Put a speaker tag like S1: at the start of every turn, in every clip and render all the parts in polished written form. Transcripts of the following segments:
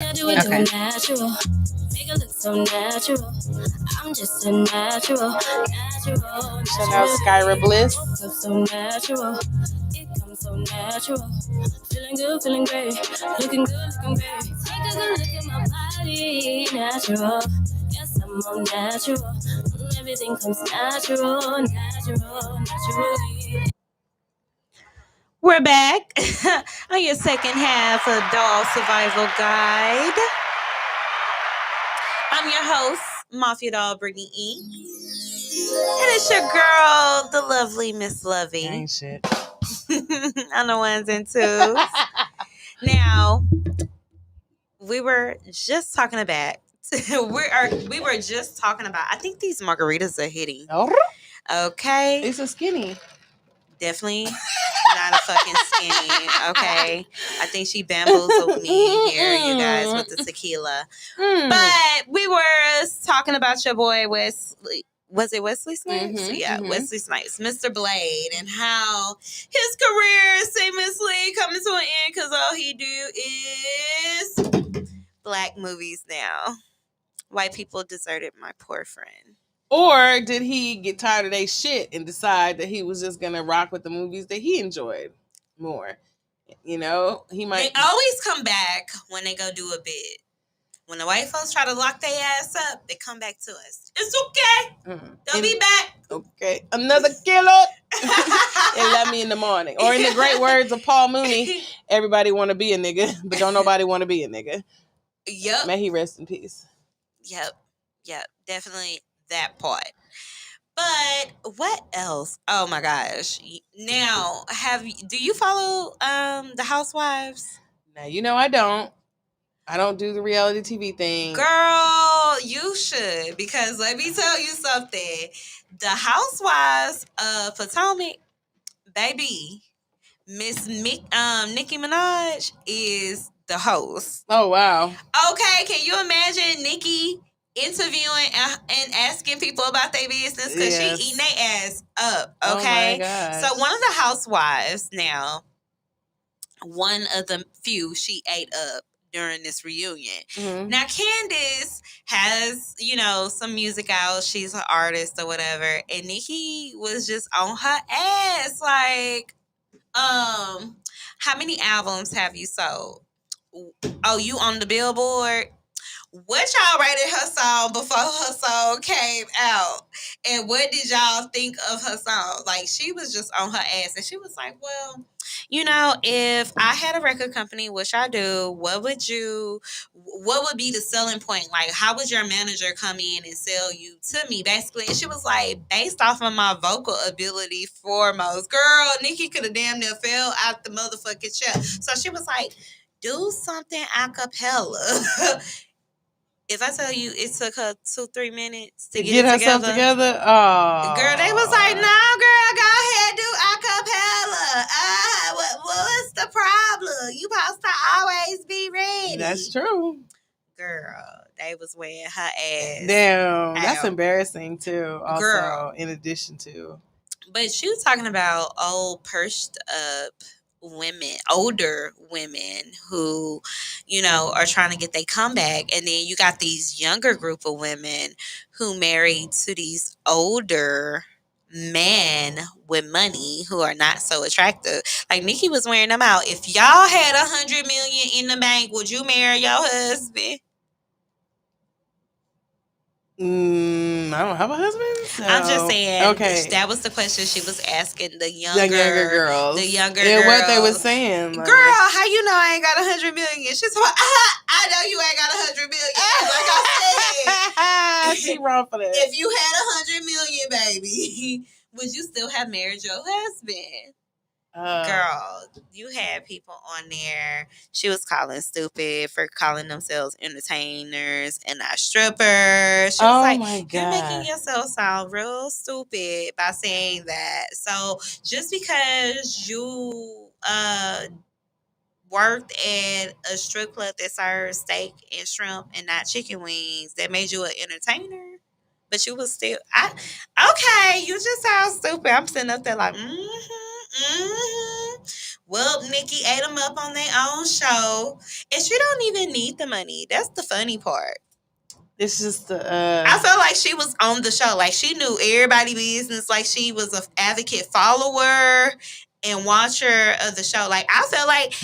S1: Do it okay. Natural. Make it look so natural. I'm just a natural. Shout out Skyra Bliss. So natural. It comes so natural. Feeling good, feeling great. Looking good, looking great. Take a good look at my body. Natural. Yes, I'm all natural. Everything comes natural, naturally. We're back on your second half of Doll Survival Guide. I'm your host, Mafia Doll Brittany E. And it's your girl, the lovely Miss Lovey.
S2: Ain't shit.
S1: On the ones and twos. Now, we were just talking about. we were just talking about. I think these margaritas are hitting.
S2: Oh,
S1: okay.
S2: It's a skinny.
S1: Definitely not a fucking skinny. Okay. I think she bamboozled me here, you guys, with the tequila. But we were talking about your boy Wesley. Was it Wesley Snipes?
S2: Mm-hmm,
S1: Yeah, Wesley Snipes, Mr. Blade, and how his career is seamlessly coming to an end because all he do is black movies now. White people deserted my poor friend.
S2: Or did he get tired of their shit and decide that he was just gonna rock with the movies that he enjoyed more? You know, he might.
S1: They always come back when they go do a bid. When the white folks try to lock their ass up, they come back to us. It's okay. They'll be back.
S2: Okay. Another killer. And let me in the morning. Or in the great words of Paul Mooney, everybody want to be a nigga, but don't nobody want to be a nigga.
S1: Yep.
S2: May he rest in peace.
S1: Yep. Definitely that part. But what else? Oh my gosh. Now, do you follow the Housewives?
S2: Now, you know I don't. I don't do the reality TV thing.
S1: Girl, you should, because let me tell you something. The Housewives of Potomac, baby, Miss Nicki Minaj is the host.
S2: Oh, wow.
S1: Okay, can you imagine Nicki interviewing and asking people about their business because she eating their ass up, okay?
S2: Oh my gosh.
S1: So one of the housewives now, one of the few she ate up during this reunion. Mm-hmm. Now Candace has, some music out. She's an artist or whatever. And Nicki was just on her ass like, how many albums have you sold? Oh, you on the Billboard? What y'all rated her song before her song came out? And what did y'all think of her song? Like, she was just on her ass. And she was like, well, if I had a record company, which I do, what would be the selling point? Like, how would your manager come in and sell you to me, basically? And she was like, based off of my vocal ability foremost. Girl, Nicki could have damn near fell out the motherfucking chair. So she was like, do something a cappella. If I tell you it took her 2-3 minutes to get
S2: herself together, oh,
S1: girl, they was like, "No, girl, go ahead, do acapella. What's the problem? You supposed to always be ready."
S2: That's true,
S1: girl. They was wearing her ass.
S2: Damn, that's embarrassing too. Also, girl. In addition to,
S1: but she was talking about old pursed up women, older women who, are trying to get their comeback. And then you got these younger group of women who married to these older men with money who are not so attractive. Like Nicki was wearing them out. If y'all had $100 million in the bank, would you marry your husband?
S2: I don't have a husband. So.
S1: I'm just saying.
S2: Okay,
S1: that was the question she was asking the younger girls.
S2: And what they were saying,
S1: like, girl, how you know I ain't got $100 million? She's like, I know you ain't got $100 million. Like I said,
S2: she wrong for that.
S1: If you had $100 million, baby, would you still have married your husband? Girl, you had people on there. She was calling stupid for calling themselves entertainers and not strippers. She was like, my God. You're making yourself sound real stupid by saying that. So just because you worked at a strip club that serves steak and shrimp and not chicken wings, that made you an entertainer? But you was still, okay, you just sound stupid. I'm sitting up there like, Well, Nikki ate them up on their own show, and she don't even need the money. That's the funny part.
S2: It's just
S1: I felt like she was on the show. Like, she knew everybody business. Like, she was an advocate follower and watcher of the show. Like, I felt like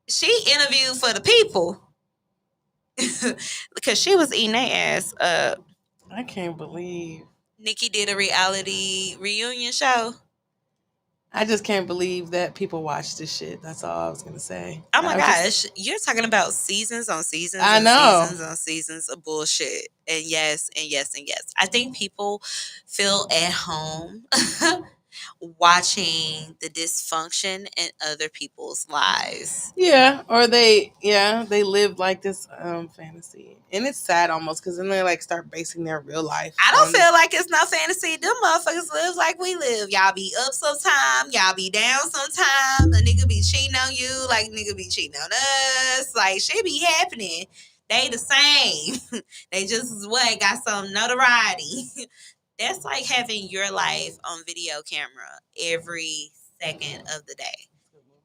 S1: she interviewed for the people. Because she was eating their ass up.
S2: I can't believe
S1: Nikki did a reality reunion show.
S2: I just can't believe that people watch this shit. That's all I was gonna say.
S1: Oh my gosh, you're talking about seasons on seasons.
S2: I know.
S1: Seasons on seasons of bullshit. And yes, and yes, and yes. I think people feel at home watching the dysfunction in other people's lives.
S2: Yeah, or they live like this fantasy, and it's sad almost because then they like start basing their real life.
S1: I don't feel like it's no fantasy. Them motherfuckers live like we live. Y'all be up sometime, y'all be down sometime. A nigga be cheating on you like nigga be cheating on us. Like, shit be happening. They the same. They just got some notoriety. That's like having your life on video camera every second of the day.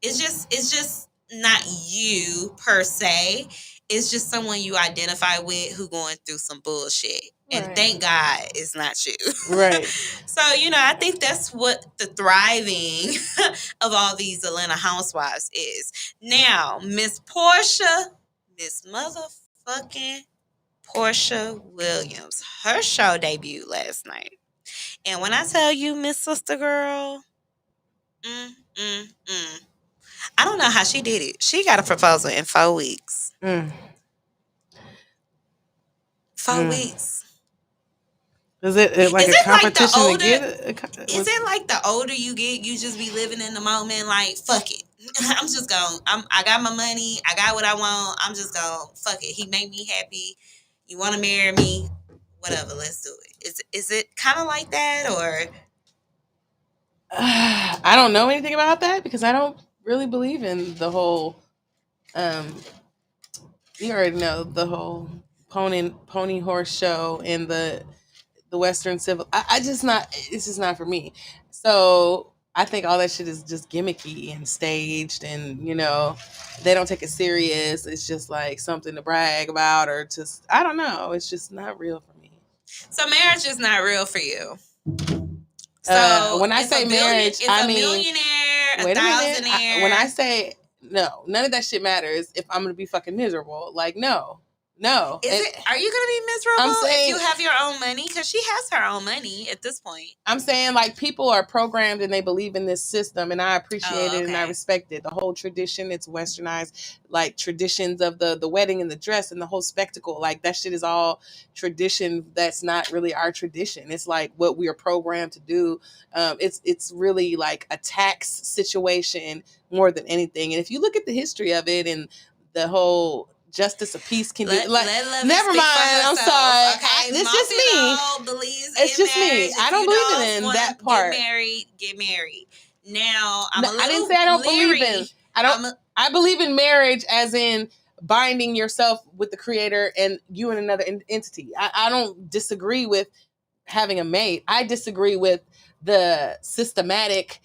S1: It's just not you per se. It's just someone you identify with who going through some bullshit. And thank God it's not you.
S2: Right.
S1: So, I think that's what the thriving of all these Atlanta housewives is. Now, Miss motherfucking Portia Williams, her show debuted last night. And when I tell you, Miss Sister Girl, I don't know how she did it. She got a proposal in 4 weeks. 4 weeks.
S2: Is it like a competition
S1: like
S2: to get it?
S1: Is it like the older you get, you just be living in the moment? Like, fuck it. I'm just going. I got my money. I got what I want. I'm just going. Fuck it. He made me happy. You want to marry me? Whatever. Let's do it. Is it kind of like that, or?
S2: I don't know anything about that because I don't really believe in the whole. You already know the whole pony horse show and the Western civil. It's just not for me. So I think all that shit is just gimmicky and staged, and they don't take it serious. It's just like something to brag about, or just I don't know. It's just not real for me.
S1: So marriage is not real for you. So
S2: when I say marriage, I mean
S1: millionaire, a thousandaire.
S2: When I say no, none of that shit matters if I'm gonna be fucking miserable. Like no.
S1: Are you going to be miserable if you have your own money? Because she has her own money at this point.
S2: I'm saying, like, people are programmed and they believe in this system, and I appreciate it and I respect it. The whole tradition, it's westernized, like, traditions of the wedding and the dress and the whole spectacle. Like, that shit is all tradition that's not really our tradition. It's, like, what we are programmed to do. It's really, like, a tax situation more than anything. And if you look at the history of it and the whole justice of peace can be like never mind. I'm sorry.
S1: Okay,
S2: it's just me. It's just me. I don't believe in that part.
S1: Get married. Now
S2: I didn't say I don't believe in. I believe in marriage as in binding yourself with the creator and you and another entity. I don't disagree with having a mate. I disagree with the systematic,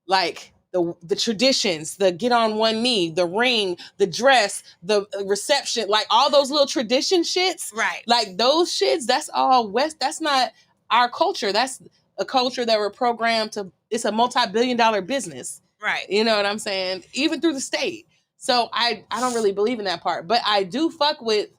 S2: like, the traditions, the get on one knee, the ring, the dress, the reception, like all those little tradition shits.
S1: Right.
S2: Like those shits, that's all West. That's not our culture. That's a culture that we're programmed to. It's a multi-billion-dollar business.
S1: Right.
S2: You know what I'm saying? Even through the state. So I don't really believe in that part. But I do fuck with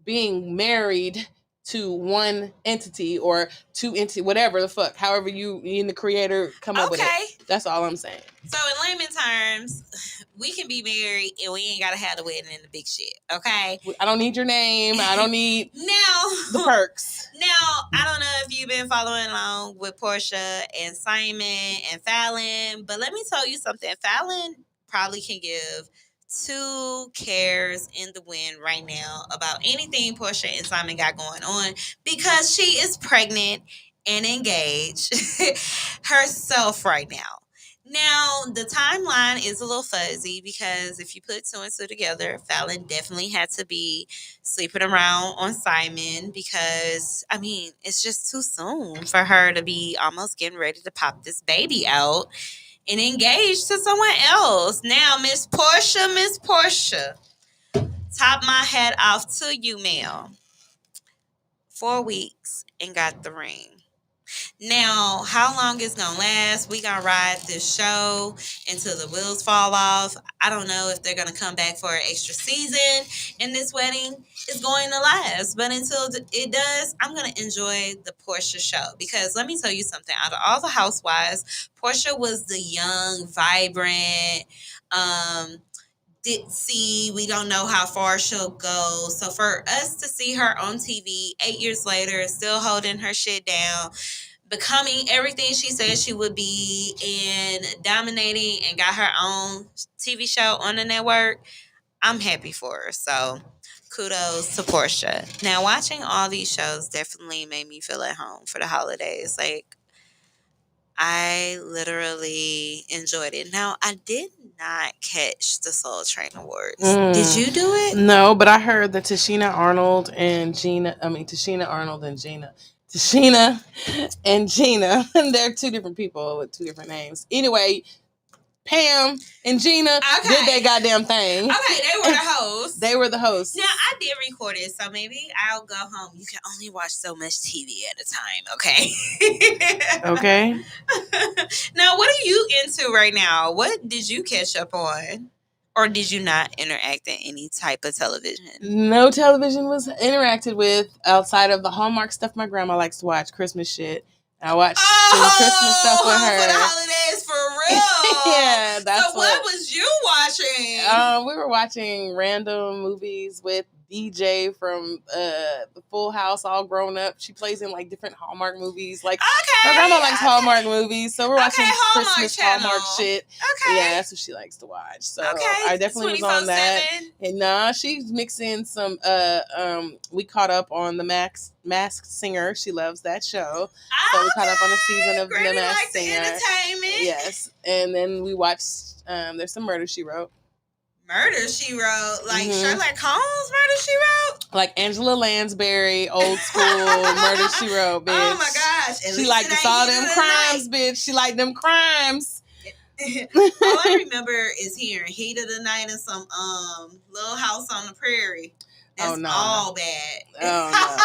S2: being married to one entity or two entity, whatever the fuck, however you and the creator come up with it. That's all I'm saying.
S1: So in layman terms, we can be married and we ain't gotta have the wedding and the big shit. Okay.
S2: I don't need your name. I don't need the perks.
S1: Now, I don't know if you've been following along with Portia and Simon and Fallon, but let me tell you something. Fallon probably can give 2 cares in the wind right now about anything Portia and Simon got going on because she is pregnant and engaged herself right now. Now, the timeline is a little fuzzy because if you put 2 and 2 together, Fallon definitely had to be sleeping around on Simon because, I mean, it's just too soon for her to be almost getting ready to pop this baby out. and engaged to someone else. Now, Miss Portia, top my hat off to you, ma'am. 4 weeks and got the ring. Now, how long it's gonna last? We gonna ride this show until the wheels fall off. I don't know if they're gonna come back for an extra season, and this wedding is going to last. But until it does, I'm gonna enjoy the Portia show because let me tell you something. Out of all the housewives, Portia was the young, vibrant. Ditzy. We don't know how far she'll go. So for us to see her on TV 8 years later, still holding her shit down, becoming everything she said she would be, and dominating and got her own TV show on the network, I'm happy for her. So kudos to Portia. Now, watching all these shows definitely made me feel at home for the holidays. Like, I literally enjoyed it. Now, I did not catch the Soul Train Awards. Did you do it?
S2: No, but I heard that Tashina Arnold and Gina, they're two different people with two different names. Anyway, Pam and Gina did their goddamn thing.
S1: Okay, they were the hosts.
S2: They were the hosts.
S1: Now, I did record it, so maybe I'll go home. You can only watch so much TV at a time, okay?
S2: Okay.
S1: Now, what are you into right now? What did you catch up on? Or did you not interact in any type of television?
S2: No television was interacted with outside of the Hallmark stuff my grandma likes to watch, Christmas shit. I watched some Christmas stuff with her.
S1: For the holidays, for real.
S2: Yeah, that's
S1: so what was you watching?
S2: We were watching random movies with DJ from the Full House, all grown up. She plays in like different Hallmark movies. Like my grandma likes Hallmark movies, so we're watching Christmas Hallmark shit. Okay, yeah, that's what she likes to watch. So I definitely was on that. And she's mixing some. We caught up on the Masked Singer. She loves that show, so we caught up on a season of the Masked Singer.
S1: Entertainment.
S2: Yes, and then we watched. There's some Murder, She Wrote.
S1: Murder, She Wrote, like Sherlock Holmes, Murder, She Wrote,
S2: like Angela Lansbury, old school Murder, She Wrote, bitch.
S1: Oh my gosh,
S2: she liked to solve them crimes, bitch. She liked them crimes.
S1: All I remember is hearing Heat of the Night and some Little House on the Prairie. That's all bad.
S2: Oh no.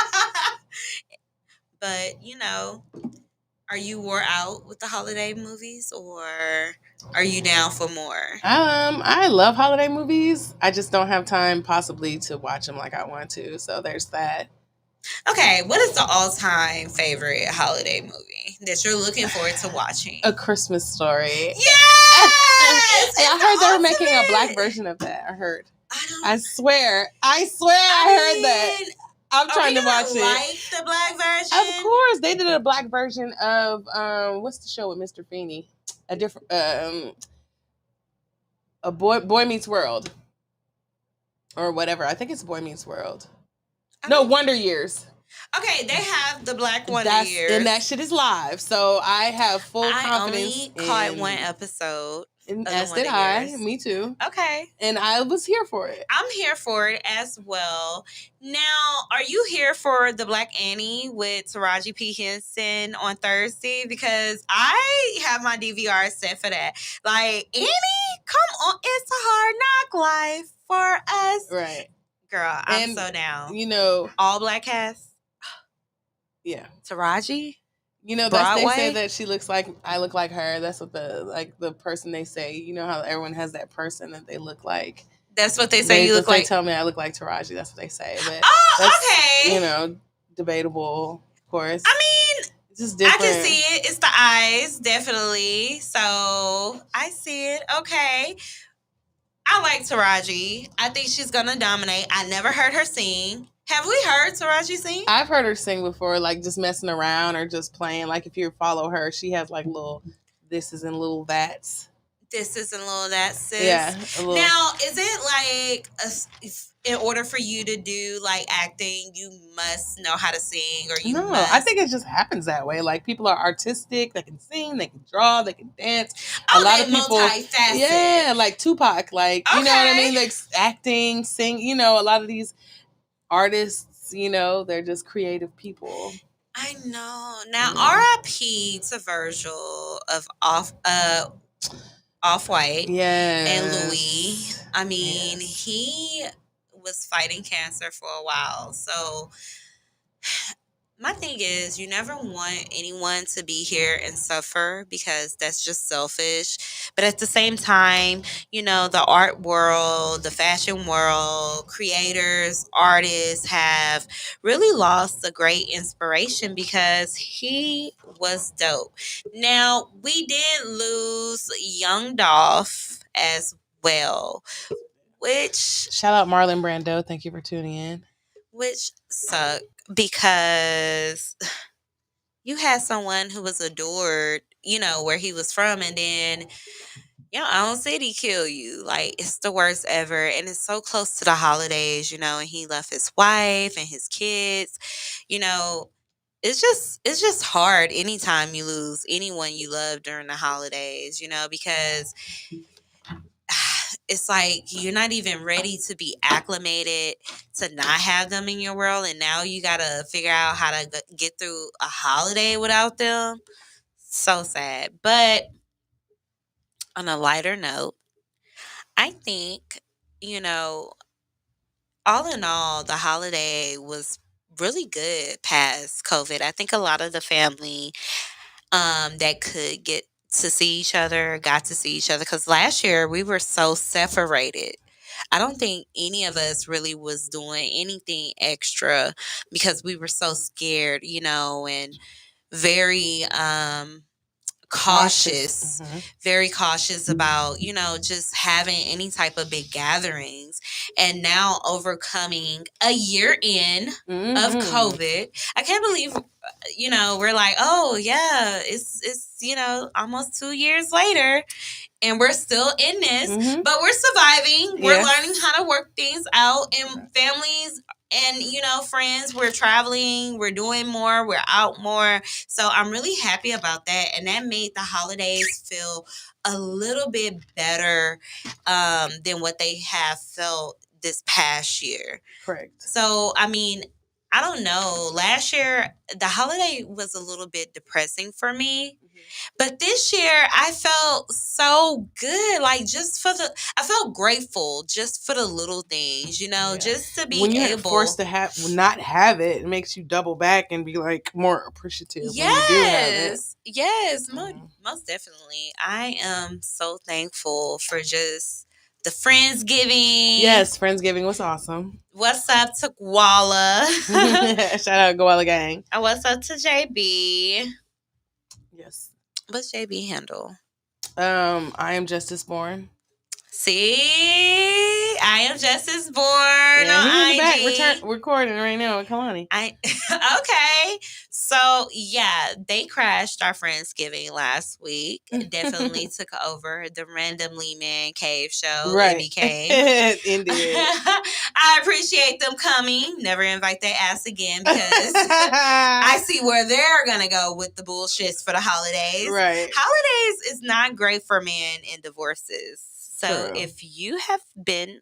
S1: But are you wore out with the holiday movies, or are you down for more?
S2: I love holiday movies. I just don't have time possibly to watch them like I want to. So there's that.
S1: Okay, what is the all-time favorite holiday movie that you're looking forward to watching?
S2: A Christmas Story.
S1: Yes!
S2: I heard they were making a black version of that. I heard. I swear I heard that. I'm trying to watch it.
S1: Like the black version?
S2: Of course, they did a black version of what's the show with Mr. Feeney? A different a Boy Meets World or whatever. I think it's Boy Meets World. Okay. No, Wonder Years.
S1: Okay, they have the Black Wonder Years,
S2: and that shit is live. So I have full confidence.
S1: I only caught one episode.
S2: And as did I. Me too.
S1: Okay.
S2: And I was here for it.
S1: I'm here for it as well. Now, are you here for the Black Annie with Taraji P. Henson on Thursday? Because I have my DVR set for that. Like, Annie, come on. It's a hard knock life for us.
S2: Right.
S1: Girl, I'm so down.
S2: All
S1: black cast.
S2: Yeah.
S1: Taraji?
S2: They say that she looks like I look like her. That's what the person they say. You know how everyone has that person that they look like.
S1: That's what they say. You look like.
S2: They tell me I look like Taraji. That's what they say. But
S1: okay.
S2: Debatable, of course.
S1: I mean,
S2: it's just different.
S1: I can see it. It's the eyes, definitely. So I see it. Okay. I like Taraji. I think she's gonna dominate. I never heard her sing. Have we heard Taraji sing?
S2: I've heard her sing before, like just messing around or just playing. Like if you follow her, she has like little this is in little that's.
S1: This is in little that, sis.
S2: Yeah.
S1: Now, is it like in order for you to do like acting, you must know how to sing, or you? No,
S2: I think it just happens that way. Like people are artistic; they can sing, they can draw, they can dance.
S1: A lot of people, multifaceted.
S2: Yeah, like Tupac, like you know what I mean, like acting, sing. A lot of these artists, they're just creative people.
S1: I know. Now, R.I.P. to Virgil Off-White.
S2: Yes.
S1: And Louis. I mean, he was fighting cancer for a while. So my thing is, you never want anyone to be here and suffer because that's just selfish. But at the same time, the art world, the fashion world, creators, artists have really lost a great inspiration because he was dope. Now, we did lose Young Dolph as well, which...
S2: Shout out Marlon Brando. Thank you for tuning in.
S1: Which sucked because you had someone who was adored, where he was from, and then your own city kill you. Like, it's the worst ever. And it's so close to the holidays, and he left his wife and his kids. It's just hard anytime you lose anyone you love during the holidays, because it's like you're not even ready to be acclimated to not have them in your world, and now you gotta figure out how to get through a holiday without them. So sad. But on a lighter note, I think, all in all, the holiday was really good past COVID. I think a lot of the family that could get to see each other got to see each other, because last year we were so separated. I don't think any of us really was doing anything extra because we were so scared, and very cautious, very cautious about, just having any type of big gatherings. And now, overcoming a year in of COVID, I can't believe, we're like, oh yeah, it's almost 2 years later, and we're still in this, but we're surviving. We're learning how to work things out, and families and friends, we're traveling, we're doing more, we're out more. So I'm really happy about that, and that made the holidays feel a little bit better than what they have felt this past year.
S2: Correct.
S1: So I mean, I don't know. Last year, the holiday was a little bit depressing for me. But this year, I felt so good. Like, I felt grateful just for the little things, just to be
S2: when you're
S1: able...
S2: forced to not have it, it makes you double back and be like more appreciative when you do have it.
S1: Yes, most definitely. I am so thankful for just the Friendsgiving.
S2: Yes, Friendsgiving was awesome.
S1: What's up to Koala?
S2: Shout out Koala Gang.
S1: And what's up to JB?
S2: Yes.
S1: What's JB handle?
S2: I am Justice Born.
S1: See, I am Justice Born on IG.
S2: Back, recording right now with Kalani.
S1: Okay. So yeah, they crashed our Friendsgiving last week. Definitely took over the Randomly Man Cave show.
S2: Right.
S1: It became.
S2: Indeed.
S1: I appreciate them coming. Never invite their ass again, because I see where they're gonna go with the bullshits for the holidays.
S2: Right.
S1: Holidays is not great for men in divorces. So
S2: True.
S1: if you have been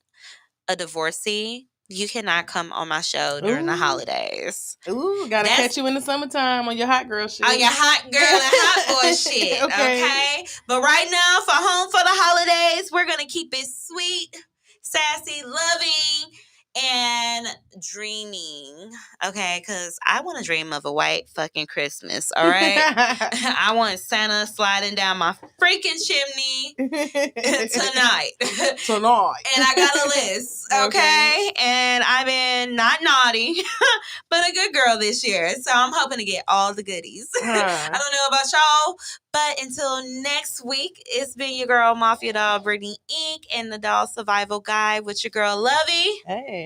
S1: a divorcee, you cannot come on my show during the holidays.
S2: Ooh, gotta catch you in the summertime on your hot girl shit.
S1: On your hot girl and hot boy shit, okay? But right now, for Home for the Holidays, we're going to keep it sweet, sassy, loving, and dreaming, okay? Because I want to dream of a white fucking Christmas, all right? I want Santa sliding down my freaking chimney tonight. And I got a list, okay? And I've been not naughty, but a good girl this year. So I'm hoping to get all the goodies. I don't know about y'all, but until next week, it's been your girl, Mafia Doll Brittany Inc. and the Doll Survival Guide with your girl, Lovey.
S2: Hey.